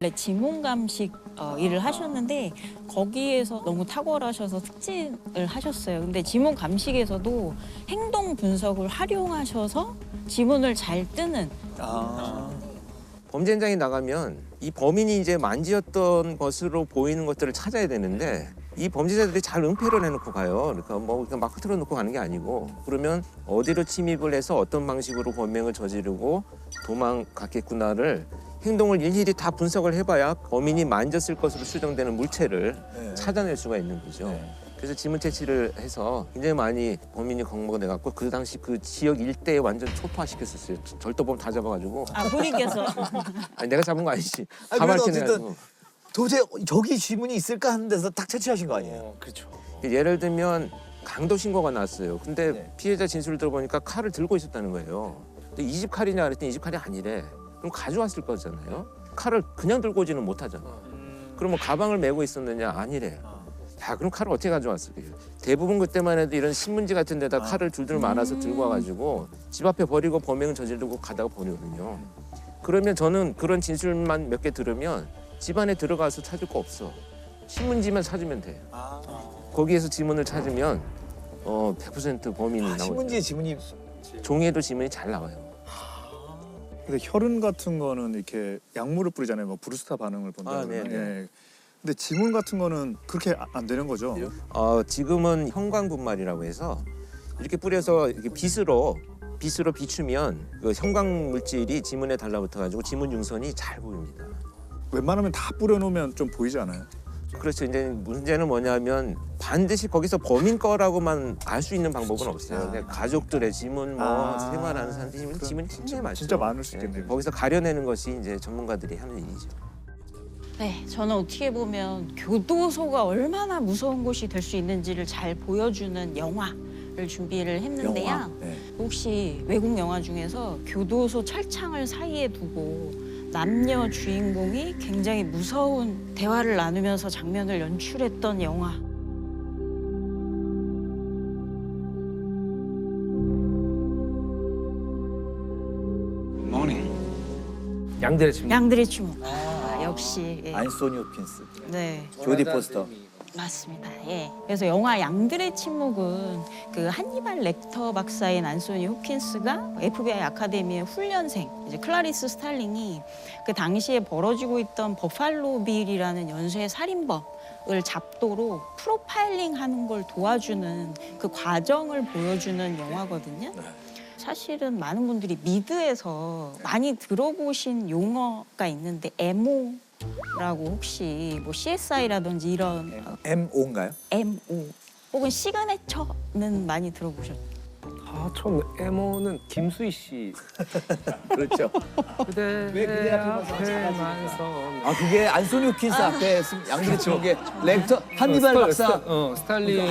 원래 지문감식 일을 하셨는데 거기에서 너무 탁월하셔서 특진을 하셨어요. 근데 지문감식에서도 행동 분석을 활용하셔서 지문을 잘 뜨는. 범죄 현장에 나가면 이 범인이 이제 만지었던 것으로 보이는 것들을 찾아야 되는데 이 범죄자들이 잘 은폐를 해놓고 가요. 그러니까 뭐 그냥 막 흐트러 놓고 가는 게 아니고, 그러면 어디로 침입을 해서 어떤 방식으로 범행을 저지르고 도망갔겠구나를 행동을 일일이 다 분석을 해봐야 범인이 만졌을 것으로 추정되는 물체를 찾아낼 수가 있는 거죠. 그래서 지문 채취를 해서 굉장히 많이 범인이 검거가 돼갖고 그 당시 그 지역 일대에 완전 초토화시켰었어요. 절도범 다 잡아가지고. 본인께서. 아니, 내가 잡은 거 아니지. 아니, 가발치 그래도 내가지고. 도대체 저기 지문이 있을까 하는 데서 딱 채취하신 거 아니에요? 그렇죠. 예를 들면 강도 신고가 났어요. 근데 네. 피해자 진술을 들어보니까 칼을 들고 있었다는 거예요. 근데 이 집 칼이냐 그랬더니 이 집 칼이 아니래. 그럼 가져왔을 거잖아요. 칼을 그냥 들고 오지는 못하잖아. 그러면 가방을 메고 있었느냐? 아니래. 야, 그럼 칼을 어떻게 가져왔을까요? 대부분 그때만 해도 이런 신문지 같은 데다 칼을 줄줄 말아서 들고 와가지고 집 앞에 버리고 범행을 저지르고 가다가 버리거든요. 그러면 저는 그런 진술만 몇 개 들으면 집 안에 들어가서 찾을 거 없어. 신문지만 찾으면 돼. 거기에서 지문을 찾으면 100% 범인이 나오죠. 신문지에 지문이 종이에도 지문이 잘 나와요. 근데 혈흔 같은 거는 이렇게 약물을 뿌리잖아요. 뭐 브루스타 반응을 본다. 네, 네. 예. 근데 지문 같은 거는 그렇게 안 되는 거죠? 지금은 형광분말이라고 해서 이렇게 뿌려서 이렇게 빗으로 비추면 그 형광 물질이 지문에 달라붙어가지고 지문 융선이 잘 보입니다. 웬만하면 다 뿌려놓으면 좀 보이지 않아요? 그렇죠. 이제 문제는 뭐냐면 반드시 거기서 범인 거라고만 알 수 있는 방법은 없어요. 그냥 가족들의 지문, 생활하는 사람들이 지문이 진짜 많죠. 진짜 많을 수 있겠네요. 거기서 가려내는 것이 이제 전문가들이 하는 일이죠. 네, 저는 어떻게 보면 교도소가 얼마나 무서운 곳이 될 수 있는지를 잘 보여주는 영화를 준비를 했는데요. 영화? 네. 혹시 외국 영화 중에서 교도소 철창을 사이에 두고 남녀 주인공이 굉장히 무서운 대화를 나누면서 장면을 연출했던 영화. 양들의 친구. 양들의 추모. 역시. 예. 안소니 호킨스, 네. 조디 포스터. 맞습니다. 예. 그래서 영화 양들의 침묵은 그 한니발 렉터 박사인 안소니 호킨스가 FBI 아카데미의 훈련생 이제 클라리스 스탈링이 그 당시에 벌어지고 있던 버팔로 빌이라는 연쇄 살인범을 잡도록 프로파일링하는 걸 도와주는 그 과정을 보여주는 영화거든요. 사실은 많은 분들이 미드에서 많이 들어보신 용어가 있는데 MO라고 혹시 뭐 CSI라든지 이런 MO인가요? MO 혹은 시그네처는 많이 들어보셨죠? 처음 에모는 김수희 씨. 그렇죠. 그대 왜 그대 앞에만 서. 그게 안소니 호킨스 앞에 양들의 지문에 렉터 한니발 박사. 스탈린.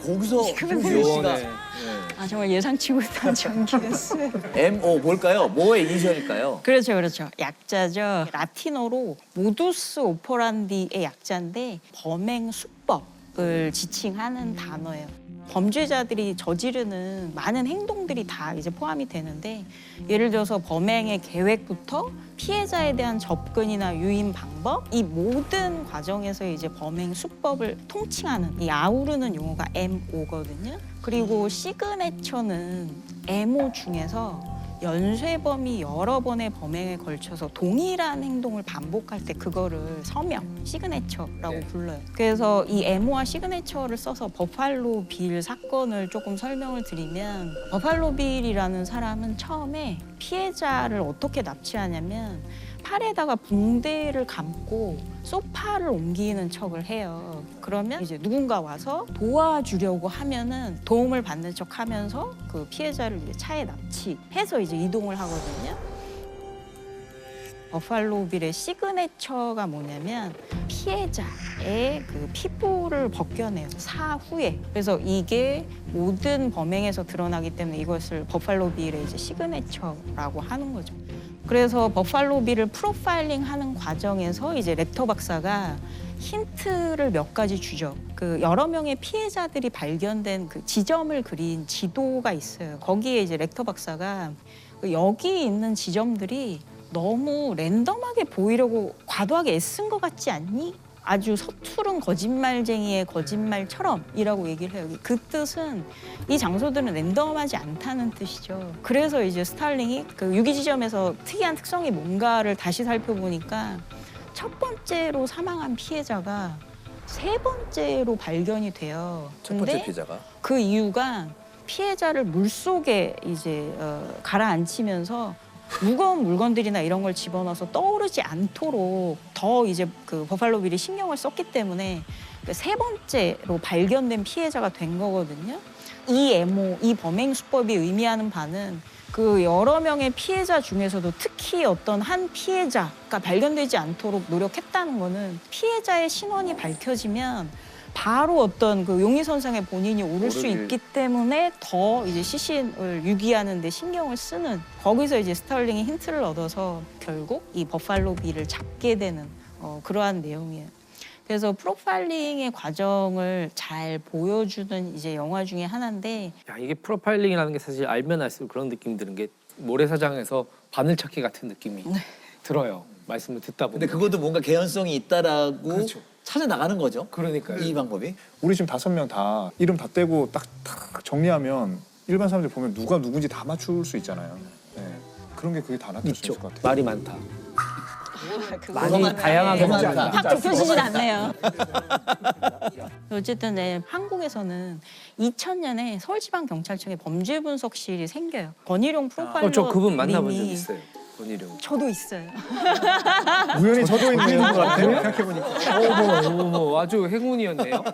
거기서 김수희 씨가 요원의. 정말 예상치 못한 전기였어요. MO 뭘까요? 뭐의 이니셜일까요? 그렇죠. 약자죠. 라틴어로 모두스 오퍼란디의 약자인데 범행 수법을 지칭하는 단어예요. 범죄자들이 저지르는 많은 행동들이 다 이제 포함이 되는데, 예를 들어서 범행의 계획부터 피해자에 대한 접근이나 유인 방법, 이 모든 과정에서 이제 범행 수법을 통칭하는 이 아우르는 용어가 MO거든요. 그리고 시그네처는 MO 중에서 연쇄범이 여러 번의 범행에 걸쳐서 동일한 행동을 반복할 때 그거를 서명, 시그네처라고 불러요. 그래서 이 MO와 시그네처를 써서 버팔로 빌 사건을 조금 설명을 드리면, 버팔로 빌이라는 사람은 처음에 피해자를 어떻게 납치하냐면 팔에다가 붕대를 감고 소파를 옮기는 척을 해요. 그러면 이제 누군가 와서 도와주려고 하면은 도움을 받는 척 하면서 그 피해자를 이제 차에 납치해서 이제 이동을 하거든요. 버팔로 빌의 시그네처가 뭐냐면 피해자의 그 피부를 벗겨내요, 사후에. 그래서 이게 모든 범행에서 드러나기 때문에 이것을 버팔로 빌의 이제 시그네처라고 하는 거죠. 그래서 버팔로 빌을 프로파일링 하는 과정에서 이제 렉터 박사가 힌트를 몇 가지 주죠. 그 여러 명의 피해자들이 발견된 그 지점을 그린 지도가 있어요. 거기에 이제 렉터 박사가 여기 있는 지점들이 너무 랜덤하게 보이려고 과도하게 애쓴 것 같지 않니? 아주 서투른 거짓말쟁이의 거짓말처럼이라고 얘기를 해요. 그 뜻은 이 장소들은 랜덤하지 않다는 뜻이죠. 그래서 이제 스탈링이 그 유기지점에서 특이한 특성이 뭔가를 다시 살펴보니까 첫 번째로 사망한 피해자가 세 번째로 발견이 돼요. 첫 번째 근데 피해자가. 그 이유가 피해자를 물속에 이제 가라앉히면서 무거운 물건들이나 이런 걸 집어넣어서 떠오르지 않도록 더 이제 그 버팔로 빌이 신경을 썼기 때문에 그 세 번째로 발견된 피해자가 된 거거든요. 이 애모, 이 범행 수법이 의미하는 바는 그 여러 명의 피해자 중에서도 특히 어떤 한 피해자가 발견되지 않도록 노력했다는 거는 피해자의 신원이 밝혀지면 바로 어떤 그 용의선상에 본인이 오를 수 있기 때문에 더 이제 시신을 유기하는 데 신경을 쓰는, 거기서 이제 스털링이 힌트를 얻어서 결국 이 버팔로 빌을 잡게 되는 그러한 내용이에요. 그래서 프로파일링의 과정을 잘 보여주는 이제 영화 중에 하나인데, 야, 이게 프로파일링이라는 게 사실 알면 알수록 그런 느낌 드는 게 모래사장에서 바늘찾기 같은 느낌이 들어요. 말씀을 듣다 보면. 근데 그것도 뭔가 개연성이 있다라고 그렇죠. 찾아 나가는 거죠. 그러니까요. 이 방법이. 우리 지금 5명 다 이름 다 떼고 딱 정리하면 일반 사람들 보면 누가 누군지 다 맞출 수 있잖아요. 네. 그런 게 그게 다 나타날 수 있죠. 있을 것 같아요. 말이 많다. 많이 그거만 다양하게 그거만 만들어요. 다. 딱 좁혀지진 않네요. 어쨌든 네, 한국에서는 2000년에 서울지방경찰청에 범죄분석실이 생겨요. 권일용 프로파일러 저 그분 만나본 적 님이- 있어요. 권일용. 저도 있어요. 우연히 저도 있는 것 같아요. 생각해보니까. 어머, 아주 행운이었네요.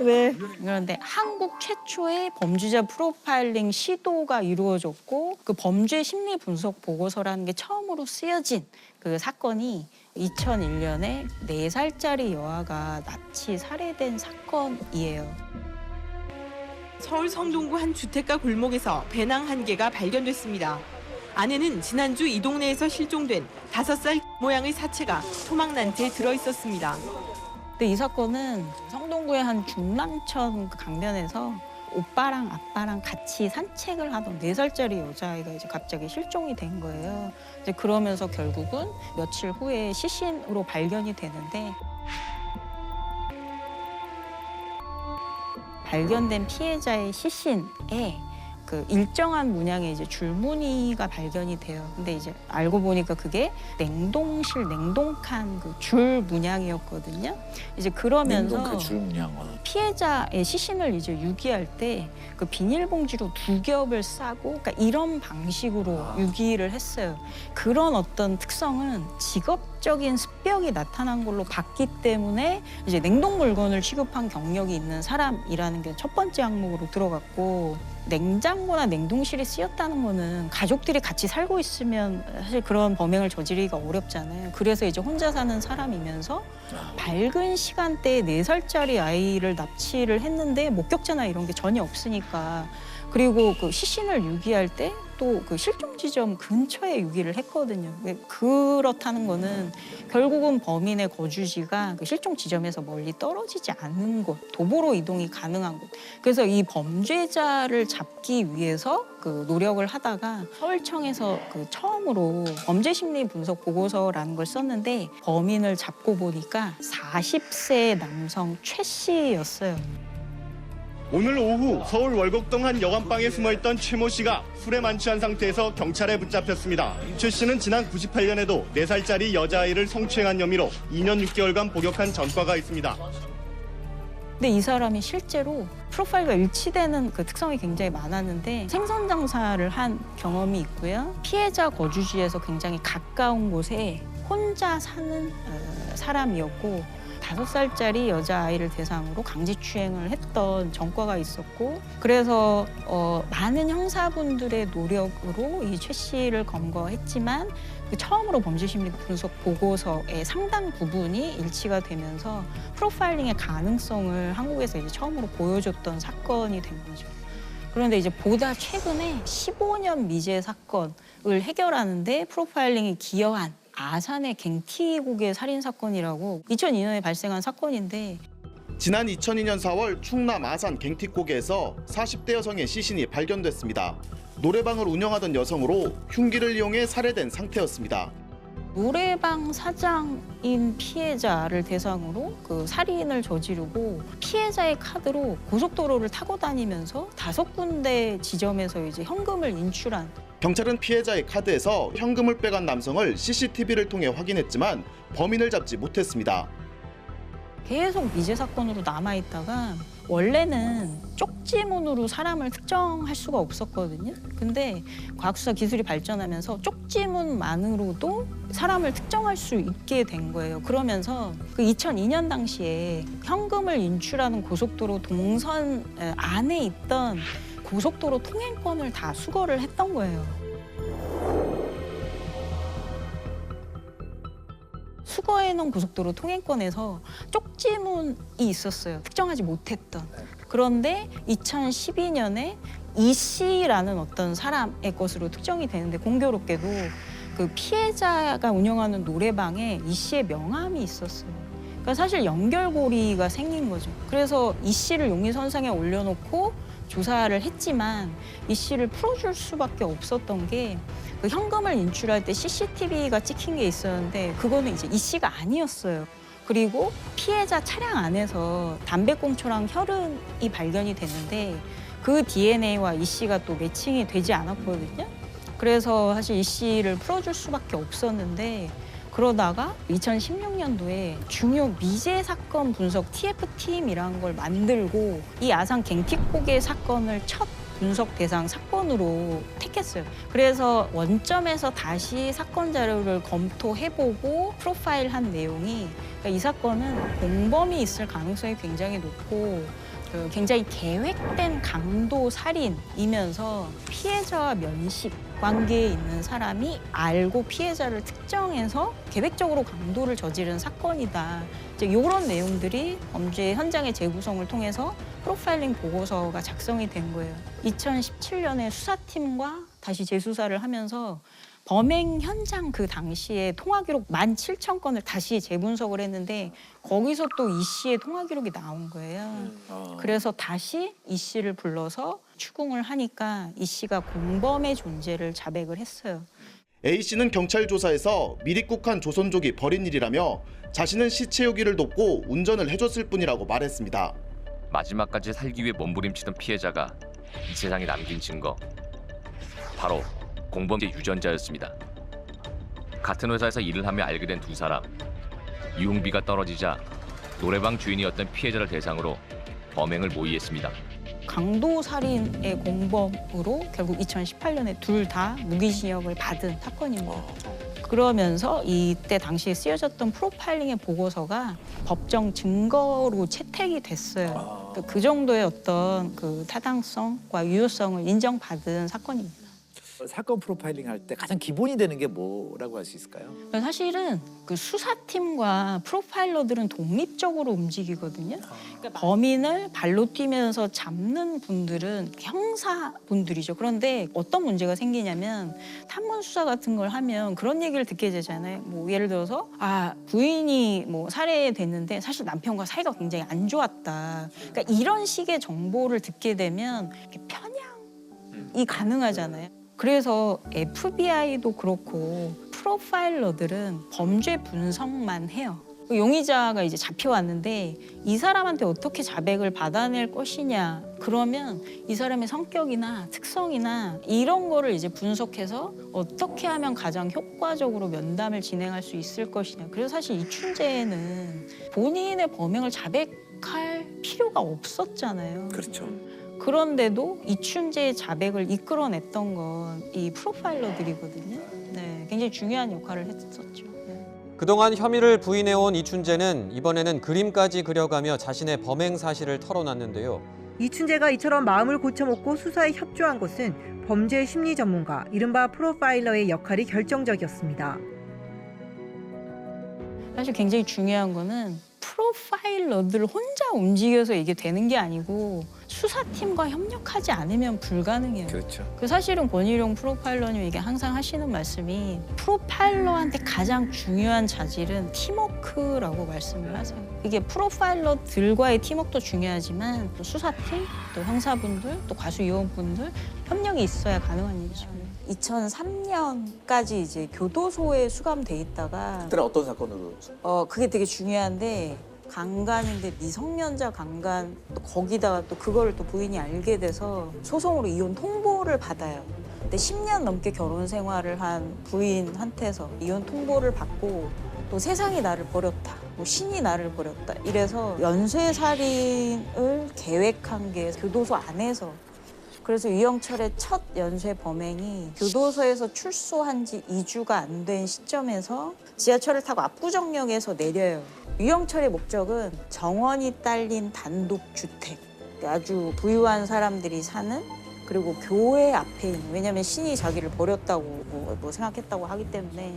네. 그런데 한국 최초의 범죄자 프로파일링 시도가 이루어졌고 그 범죄 심리 분석 보고서라는 게 처음으로 쓰여진 그 사건이 2001년에 4살짜리 여아가 납치 살해된 사건이에요. 서울 성동구 한 주택가 골목에서 배낭 1개가 발견됐습니다. 안에는 지난주 이 동네에서 실종된 5살 모양의 사체가 토막난채에 들어있었습니다. 근데 이 사건은 성동구의 한 중랑천 강변에서 오빠랑 아빠랑 같이 산책을 하던 4살짜리 여자아이가 이제 갑자기 실종이 된 거예요. 이제 그러면서 결국은 며칠 후에 시신으로 발견이 되는데, 발견된 피해자의 시신에 그 일정한 문양의 이제 줄무늬가 발견이 돼요. 근데 이제 알고 보니까 그게 냉동실 냉동칸 그 줄 문양이었거든요. 이제 그러면서 냉동 줄 문양. 피해자의 시신을 이제 유기할 때 그 비닐봉지로 2겹을 싸고, 그러니까 이런 방식으로 유기를 했어요. 그런 어떤 특성은 직업적인 습벽이 나타난 걸로 봤기 때문에 이제 냉동 물건을 취급한 경력이 있는 사람이라는 게 첫 번째 항목으로 들어갔고, 냉장고나 냉동실이 쓰였다는 거는 가족들이 같이 살고 있으면 사실 그런 범행을 저지르기가 어렵잖아요. 그래서 이제 혼자 사는 사람이면서 밝은 시간대에 4살짜리 아이를 납치를 했는데 목격자나 이런 게 전혀 없으니까, 그리고 그 시신을 유기할 때 또 그 실종 지점 근처에 유기를 했거든요. 그렇다는 거는 결국은 범인의 거주지가 그 실종 지점에서 멀리 떨어지지 않은 곳, 도보로 이동이 가능한 곳. 그래서 이 범죄자를 잡기 위해서 그 노력을 하다가 서울청에서 그 처음으로 범죄 심리 분석 보고서라는 걸 썼는데, 범인을 잡고 보니까 40세 남성 최 씨였어요. 오늘 오후 서울 월곡동 한 여관방에 숨어있던 최모 씨가 술에 만취한 상태에서 경찰에 붙잡혔습니다. 최 씨는 지난 98년에도 4살짜리 여자아이를 성추행한 혐의로 2년 6개월간 복역한 전과가 있습니다. 근데 이 사람이 실제로 프로파일과 일치되는 그 특성이 굉장히 많았는데, 생선 장사를 한 경험이 있고요. 피해자 거주지에서 굉장히 가까운 곳에 혼자 사는 사람이었고, 5살짜리 여자아이를 대상으로 강제추행을 했던 전과가 있었고, 그래서 많은 형사분들의 노력으로 이 최 씨를 검거했지만 그 처음으로 범죄심리 분석 보고서의 상당 부분이 일치가 되면서 프로파일링의 가능성을 한국에서 이제 처음으로 보여줬던 사건이 된 거죠. 그런데 이제 보다 최근에 15년 미제 사건을 해결하는데 프로파일링이 기여한 아산의 갱티고개 살인 사건이라고 2002년에 발생한 사건인데, 지난 2002년 4월 충남 아산 갱틱고개에서 40대 여성의 시신이 발견됐습니다. 노래방을 운영하던 여성으로 흉기를 이용해 살해된 상태였습니다. 노래방 사장인 피해자를 대상으로 그 살인을 저지르고 피해자의 카드로 고속도로를 타고 다니면서 5군데 지점에서 이제 현금을 인출한. 경찰은 피해자의 카드에서 현금을 빼간 남성을 CCTV를 통해 확인했지만 범인을 잡지 못했습니다. 계속 미제 사건으로 남아있다가 원래는 쪽지문으로 사람을 특정할 수가 없었거든요. 근데 과학수사 기술이 발전하면서 쪽지문만으로도 사람을 특정할 수 있게 된 거예요. 그러면서 그 2002년 당시에 현금을 인출하는 고속도로 동선 안에 있던 고속도로 통행권을 다 수거를 했던 거예요. 수거해놓은 고속도로 통행권에서 쪽지문이 있었어요. 특정하지 못했던. 그런데 2012년에 이 씨라는 어떤 사람의 것으로 특정이 되는데 공교롭게도 그 피해자가 운영하는 노래방에 이 씨의 명함이 있었어요. 그러니까 사실 연결고리가 생긴 거죠. 그래서 이 씨를 용의선상에 올려놓고 조사를 했지만 이 씨를 풀어줄 수밖에 없었던 게 그 현금을 인출할 때 CCTV가 찍힌 게 있었는데 그거는 이제 이 씨가 아니었어요. 그리고 피해자 차량 안에서 담배꽁초랑 혈흔이 발견이 됐는데 그 DNA와 이 씨가 또 매칭이 되지 않았거든요. 그래서 사실 이 씨를 풀어줄 수밖에 없었는데 그러다가 2016년도에 중요 미제 사건 분석 TF팀이라는 걸 만들고 이 아산 갱틱고개 사건을 첫 분석 대상 사건으로 택했어요. 그래서 원점에서 다시 사건 자료를 검토해보고 프로파일한 내용이 그러니까 이 사건은 공범이 있을 가능성이 굉장히 높고 굉장히 계획된 강도 살인이면서 피해자와 면식 관계에 있는 사람이 알고 피해자를 특정해서 계획적으로 강도를 저지른 사건이다. 이제 이런 내용들이 범죄 현장의 재구성을 통해서 프로파일링 보고서가 작성이 된 거예요. 2017년에 수사팀과 다시 재수사를 하면서 범행 현장 그 당시에 통화 기록 17,000건을 다시 재분석을 했는데 거기서 또 이 씨의 통화 기록이 나온 거예요. 그래서 다시 이 씨를 불러서 추궁을 하니까 이 씨가 공범의 존재를 자백을 했어요. A 씨는 경찰 조사에서 미립국한 조선족이 벌인 일이라며 자신은 시체유기를 돕고 운전을 해줬을 뿐이라고 말했습니다. 마지막까지 살기 위해 몸부림치던 피해자가 이 세상에 남긴 증거, 바로 공범죄 유전자였습니다. 같은 회사에서 일을 하며 알게 된 두 사람, 유흥비가 떨어지자 노래방 주인이었던 피해자를 대상으로 범행을 모의했습니다. 강도살인의 공범으로 결국 2018년에 둘 다 무기징역을 받은 사건입니다. 그러면서 이때 당시에 쓰여졌던 프로파일링의 보고서가 법정 증거로 채택이 됐어요. 그 정도의 어떤 그 타당성과 유효성을 인정받은 사건입니다. 사건 프로파일링 할 때 가장 기본이 되는 게 뭐라고 할 수 있을까요? 사실은 그 수사팀과 프로파일러들은 독립적으로 움직이거든요. 그러니까 범인을 발로 뛰면서 잡는 분들은 형사분들이죠. 그런데 어떤 문제가 생기냐면 탐문 수사 같은 걸 하면 그런 얘기를 듣게 되잖아요. 뭐 예를 들어서 부인이 뭐 살해됐는데 사실 남편과 사이가 굉장히 안 좋았다. 그러니까 이런 식의 정보를 듣게 되면 이렇게 편향이 가능하잖아요. 그래서 FBI도 그렇고 프로파일러들은 범죄 분석만 해요. 용의자가 이제 잡혀왔는데 이 사람한테 어떻게 자백을 받아낼 것이냐 그러면 이 사람의 성격이나 특성이나 이런 거를 이제 분석해서 어떻게 하면 가장 효과적으로 면담을 진행할 수 있을 것이냐. 그래서 사실 이춘재는 본인의 범행을 자백할 필요가 없었잖아요. 그렇죠. 그런데도 이춘재의 자백을 이끌어냈던 건 이 프로파일러들이거든요. 네, 굉장히 중요한 역할을 했었죠. 그동안 혐의를 부인해온 이춘재는 이번에는 그림까지 그려가며 자신의 범행 사실을 털어놨는데요. 이춘재가 이처럼 마음을 고쳐먹고 수사에 협조한 것은 범죄 심리 전문가, 이른바 프로파일러의 역할이 결정적이었습니다. 사실 굉장히 중요한 거는 프로파일러들 혼자 움직여서 이게 되는 게 아니고 수사팀과 협력하지 않으면 불가능해요. 그렇죠. 그 사실은 권일용 프로파일러님 이게 항상 하시는 말씀이 프로파일러한테 가장 중요한 자질은 팀워크라고 말씀을 하세요. 이게 프로파일러들과의 팀워크도 중요하지만 또 수사팀, 또 형사분들, 또 과수 요원분들 협력이 있어야 가능한 일이죠. 2003년까지 이제 교도소에 수감돼 있다가 그때는 어떤 사건으로? 그게 되게 중요한데 강간인데 미성년자 강간 또 거기다가 또 그거를 또 부인이 알게 돼서 소송으로 이혼 통보를 받아요. 근데 10년 넘게 결혼 생활을 한 부인한테서 이혼 통보를 받고 또 세상이 나를 버렸다, 뭐 신이 나를 버렸다 이래서 연쇄살인을 계획한 게 교도소 안에서. 그래서 유영철의 첫 연쇄 범행이 교도소에서 출소한 지 2주가 안 된 시점에서 지하철을 타고 압구정역에서 내려요. 유영철의 목적은 정원이 딸린 단독주택, 아주 부유한 사람들이 사는, 그리고 교회 앞에 있는, 왜냐면 신이 자기를 버렸다고 뭐 생각했다고 하기 때문에.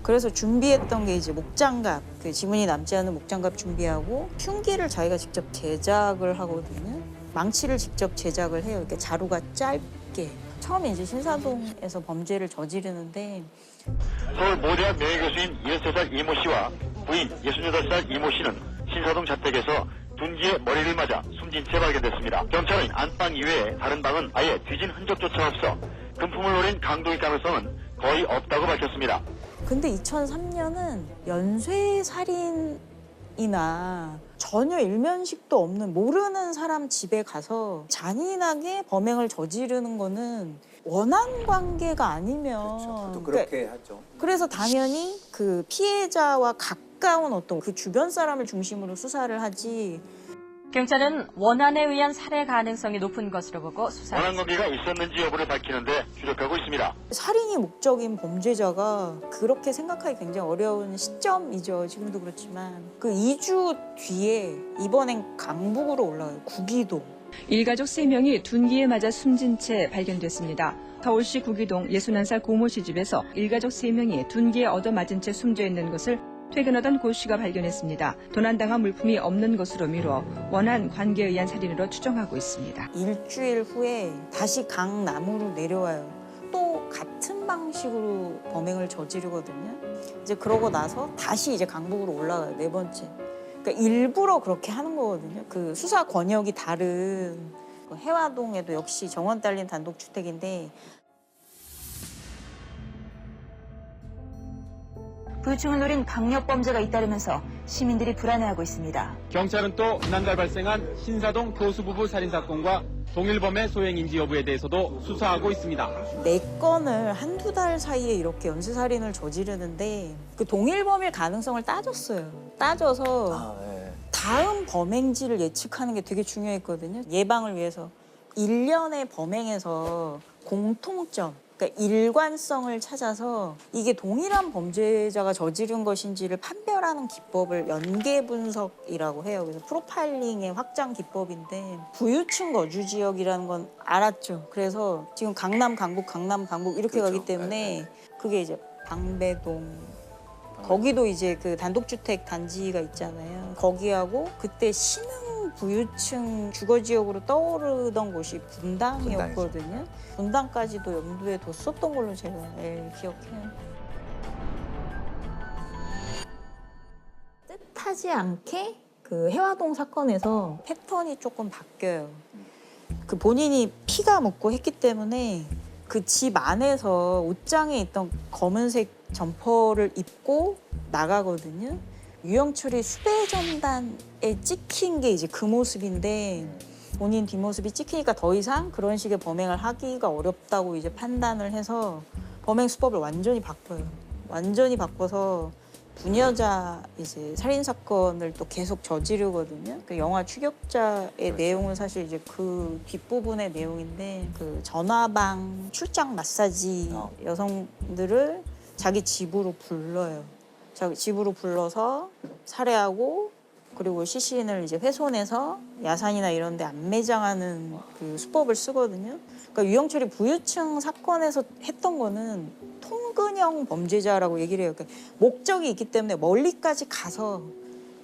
그래서 준비했던 게 이제 목장갑, 그 지문이 남지 않은 목장갑 준비하고 흉기를 자기가 직접 제작을 하거든요. 망치를 직접 제작을 해요. 이렇게 자루가 짧게. 처음에 이제 신사동에서 범죄를 저지르는데 서울 모대학 명예교수인 63살 이모 씨와 부인 68살 이모 씨는 신사동 자택에서 둔기에 머리를 맞아 숨진 채 발견됐습니다. 경찰은 안방 이외에 다른 방은 아예 뒤진 흔적조차 없어 금품을 노린 강도일 가능성은 거의 없다고 밝혔습니다. 근데 2003년은 연쇄살인이나 전혀 일면식도 없는 모르는 사람 집에 가서 잔인하게 범행을 저지르는 거는 원한 관계가 아니면 그렇죠. 또 그렇게 하죠. 그래서 당연히 그 피해자와 가까운 어떤 그 주변 사람을 중심으로 수사를 하지. 경찰은 원한에 의한 살해 가능성이 높은 것으로 보고 수사했습니다. 원한 관계가 있었는지 여부를 밝히는데 주력하고 있습니다. 살인이 목적인 범죄자가 그렇게 생각하기 굉장히 어려운 시점이죠. 지금도 그렇지만 그 2주 뒤에 이번엔 강북으로 올라가요. 구기동. 일가족 3명이 둔기에 맞아 숨진 채 발견됐습니다. 서울시 구기동 61살 고모 씨 집에서 일가족 3명이 둔기에 얻어맞은 채 숨져 있는 것을 퇴근하던 고 씨가 발견했습니다. 도난당한 물품이 없는 것으로 미뤄 원한 관계에 의한 살인으로 추정하고 있습니다. 일주일 후에 다시 강남으로 내려와요. 또 같은 방식으로 범행을 저지르거든요. 이제 그러고 나서 다시 이제 강북으로 올라가요. 4번째. 그러니까 일부러 그렇게 하는 거거든요. 그 수사 권역이 다른 해화동에도 역시 정원 딸린 단독주택인데 부유층을 노린 강력범죄가 잇따르면서 시민들이 불안해하고 있습니다. 경찰은 또 지난달 발생한 신사동 교수 부부 살인 사건과 동일범의 소행인지 여부에 대해서도 수사하고 있습니다. 4건을 한두 달 사이에 이렇게 연쇄살인을 저지르는데 그 동일범일 가능성을 따졌어요. 따져서 다음 범행지를 예측하는 게 되게 중요했거든요. 예방을 위해서. 일련의 범행에서 공통점, 그러니까 일관성을 찾아서 이게 동일한 범죄자가 저지른 것인지를 판별하는 기법을 연계 분석이라고 해요. 그래서 프로파일링의 확장 기법인데 부유층 거주 지역이라는 건 알았죠. 그래서 지금 강남, 강북, 강남, 강북 이렇게 그렇죠. 가기 때문에 그게 이제 방배동, 거기도 이제 그 단독주택 단지가 있잖아요. 거기하고 그때 신흥 부유층 주거지역으로 떠오르던 곳이 분당이었거든요. 분당까지도 염두에 뒀었던 걸로 제가 기억해요. 뜻하지 않게 그 해화동 사건에서 패턴이 조금 바뀌어요. 그 본인이 피가 묻고 했기 때문에 그 집 안에서 옷장에 있던 검은색 점퍼를 입고 나가거든요. 유영철이 수배 전단에 찍힌 게 이제 그 모습인데 본인 뒷모습이 찍히니까 더 이상 그런 식의 범행을 하기가 어렵다고 이제 판단을 해서 범행 수법을 완전히 바꿔요. 완전히 바꿔서 부녀자 이제 살인 사건을 또 계속 저지르거든요. 그 영화 추격자의 내용은 사실 이제 그 뒷부분의 내용인데 그 전화방 출장 마사지 여성들을 자기 집으로 불러요. 자기 집으로 불러서 살해하고 그리고 시신을 이제 훼손해서 야산이나 이런 데 안 매장하는 그 수법을 쓰거든요. 그러니까 유영철이 부유층 사건에서 했던 거는 통근형 범죄자라고 얘기를 해요. 그러니까 목적이 있기 때문에 멀리까지 가서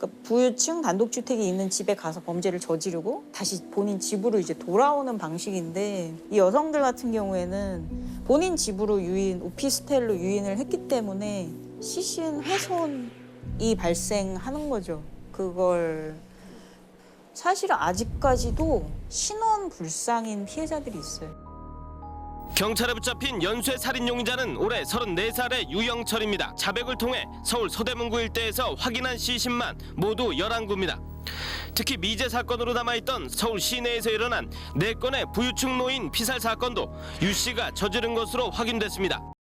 그러니까 부유층 단독주택이 있는 집에 가서 범죄를 저지르고 다시 본인 집으로 이제 돌아오는 방식인데 이 여성들 같은 경우에는 본인 집으로 유인, 오피스텔로 유인을 했기 때문에 시신 훼손이 발생하는 거죠. 그걸 사실 아직까지도 신원 불상인 피해자들이 있어요. 경찰에 붙잡힌 연쇄 살인 용의자는 올해 34살의 유영철입니다. 자백을 통해 서울 서대문구 일대에서 확인한 시신만 모두 11구입니다. 특히 미제 사건으로 남아있던 서울 시내에서 일어난 4건의 부유층 노인 피살 사건도 유 씨가 저지른 것으로 확인됐습니다.